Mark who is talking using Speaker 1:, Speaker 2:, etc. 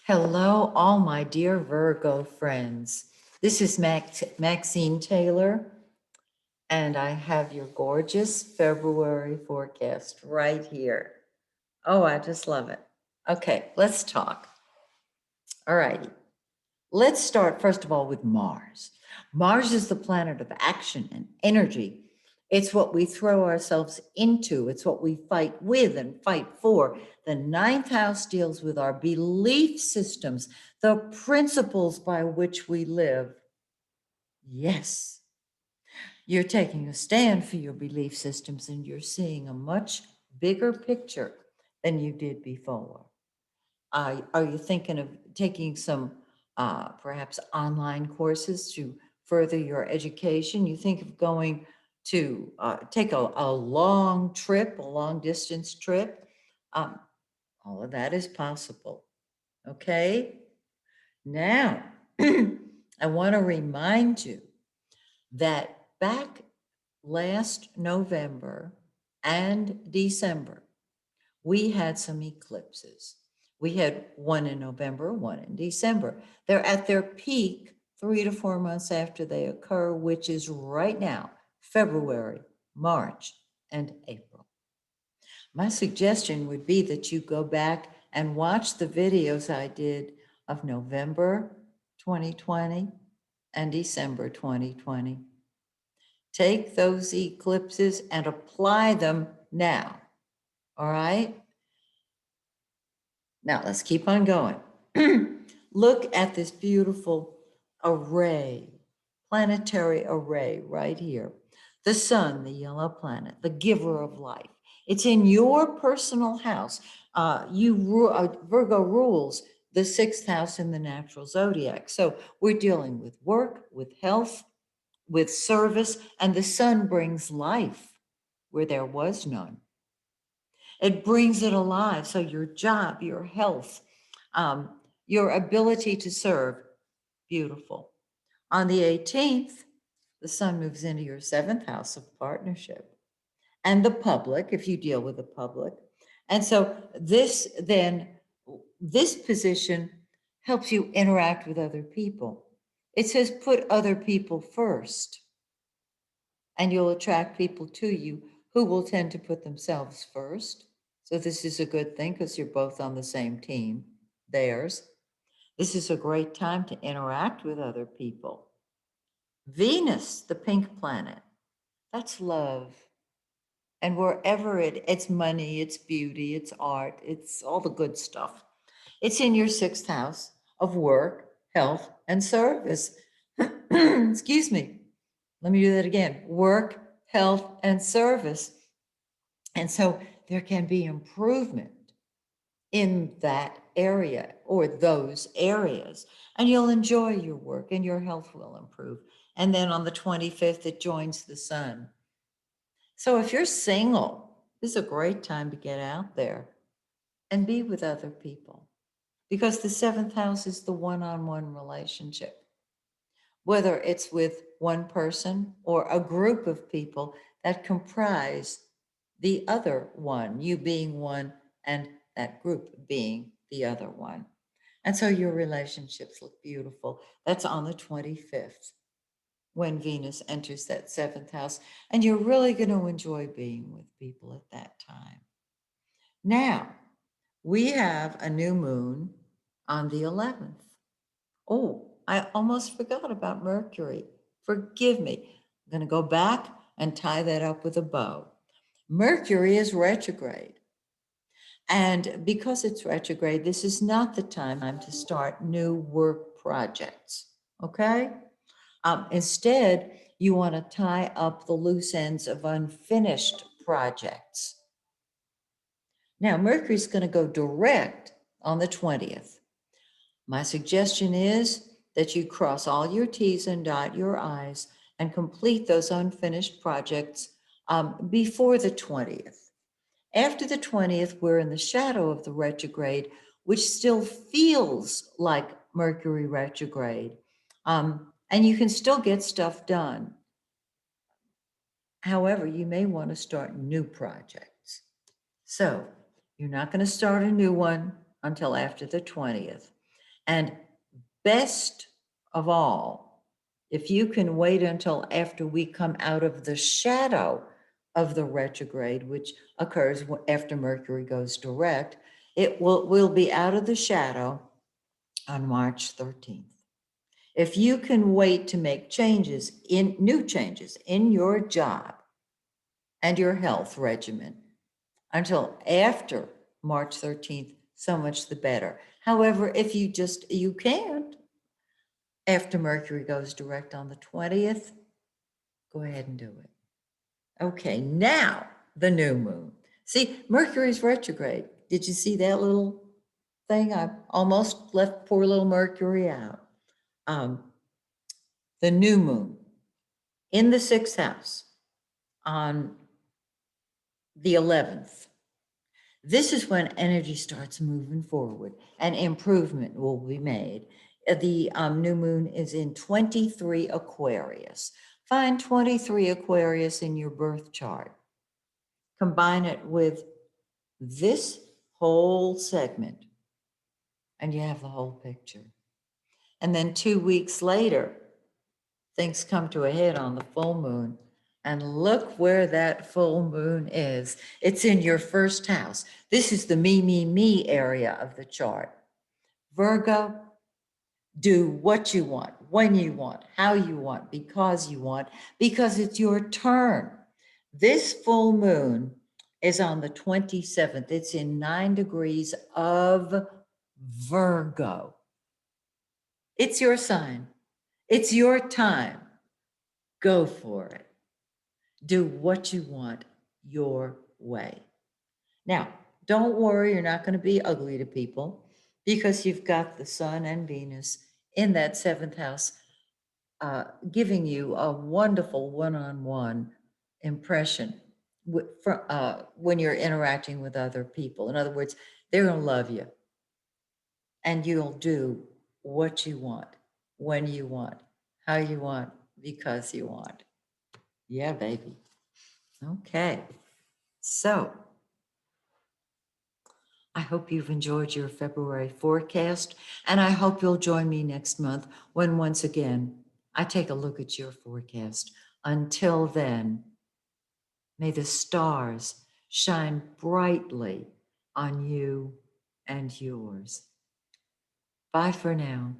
Speaker 1: Hello, all my dear Virgo friends. This is Maxine Taylor, and I have your gorgeous February forecast right here. Oh, I just love it. Okay, let's talk. All righty. Let's start, first of all, with Mars. Mars is the planet of action and energy. It's what we throw ourselves into, it's what we fight with and fight for. The ninth house deals with our belief systems, the principles by which we live. Yes, you're taking a stand for your belief systems and you're seeing a much bigger picture than you did before. Are you thinking of taking some perhaps online courses to further your education? You think of going to take a long trip, a long distance trip? Um, all of that is possible. Okay. Now, I want to remind you that back last November and December, we had some eclipses. We had one in November, one in December. They're at their peak 3 to 4 months after they occur, which is right now, February, March, and April. My suggestion would be that you go back and watch the videos I did of November 2020 and December 2020. Take those eclipses and apply them now. All right? Now let's keep on going. Look at this beautiful array, planetary array right here. The sun, the yellow planet, the giver of life. It's in your personal house. Virgo rules the sixth house in the natural zodiac. So we're dealing with work, with health, with service, and the sun brings life where there was none. It brings it alive. So your job, your health, um, your ability to serve, beautiful. On the 18th, the sun moves into your seventh house of partnership and the public, if you deal with the public. And so this position helps you interact with other people. It says put other people first, and you'll attract people to you who will tend to put themselves first. So this is a good thing because you're both on the same team, theirs. This is a great time to interact with other people. Venus, the pink planet, that's love. And wherever it's money, it's beauty, it's art, it's all the good stuff. It's in your sixth house of work, health, and service. Excuse me. Let me do that again. Work, health, and service. And so there can be improvement in that area or those areas, and you'll enjoy your work and your health will improve. And then on the 25th, it joins the sun. So if you're single, this is a great time to get out there and be with other people because the seventh house is the one-on-one relationship, whether it's with one person or a group of people that comprise the other one, you being one and that group being the other one. And so your relationships look beautiful. That's on the 25th when Venus enters that seventh house. And you're really going to enjoy being with people at that time. Now, we have a new moon on the 11th. Oh, I almost forgot about Mercury. Forgive me. I'm going to go back and tie that up with a bow. Mercury is retrograde. And because it's retrograde, this is not the time to start new work projects. Okay? Instead, you want to tie up the loose ends of unfinished projects. Now, Mercury's going to go direct on the 20th. My suggestion is that you cross all your T's and dot your I's and complete those unfinished projects before the 20th. After the 20th, we're in the shadow of the retrograde, which still feels like Mercury retrograde. And you can still get stuff done. However, you may want to start new projects. So you're not going to start a new one until after the 20th. And best of all, if you can wait until after we come out of the shadow of the retrograde, which occurs after Mercury goes direct, it will be out of the shadow on March 13th. If you can wait to make new changes in your job and your health regimen until after March 13th, so much the better. However, if you can't, after Mercury goes direct on the 20th, go ahead and do it. Okay, now the new moon. See, Mercury's retrograde. Did you see that little thing? I almost left poor little Mercury out. The new moon in the sixth house on the 11th. This is when energy starts moving forward and improvement will be made. The new moon is in 23 Aquarius. Find 23 Aquarius in your birth chart. Combine it with this whole segment, and you have the whole picture. And then 2 weeks later, things come to a head on the full moon. And look where that full moon is. It's in your first house. This is the me area of the chart. Virgo, do what you want, when you want, how you want, because it's your turn. This full moon is on the 27th. It's in 9 degrees of Virgo. It's your sign. It's your time. Go for it. Do what you want your way. Now, don't worry, you're not going to be ugly to people because you've got the Sun and Venus in that 7th house, giving you a wonderful one-on-one impression when you're interacting with other people. In other words, they're going to love you and you'll do what you want, when you want, how you want, because you want. Yeah, baby. Okay. So I hope you've enjoyed your February forecast, and I hope you'll join me next month when once again I take a look at your forecast. Until then, may the stars shine brightly on you and yours. Bye for now.